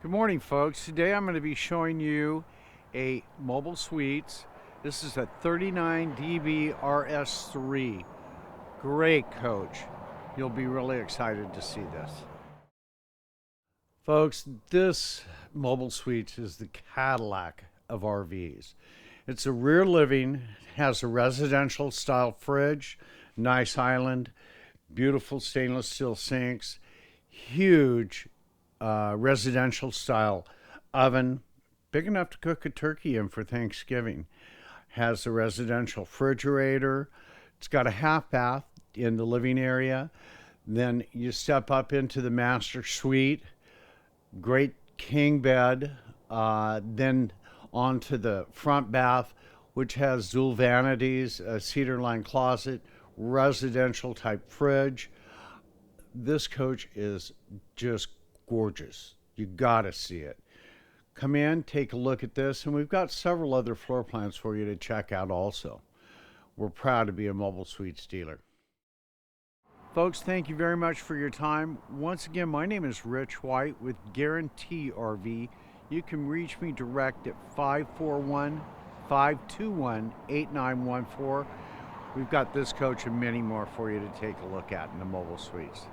Good morning, folks. Today I'm going to be showing you a mobile suites. This is a 39 DBRS3. Great coach. You'll be really excited to see this. Folks, this mobile suites is the Cadillac of RVs. It's a rear living, has a residential style fridge, nice island, beautiful stainless steel sinks, huge residential style oven, big enough to cook a turkey in for Thanksgiving. Has a residential refrigerator. It's got a half bath in the living area. Then you step up into the master suite. Great king bed. Then onto the front bath, which has dual vanities, a cedar lined closet, residential type fridge. This coach is just gorgeous. You gotta see it. Come in, take a look at this, and we've got several other floor plans for you to check out also. We're proud to be a mobile suites dealer. Folks, thank you very much for your time. Once again, my name is Rich White with Guarantee RV. You can reach me direct at 541-521-8914. We've got this coach and many more for you to take a look at in the mobile suites.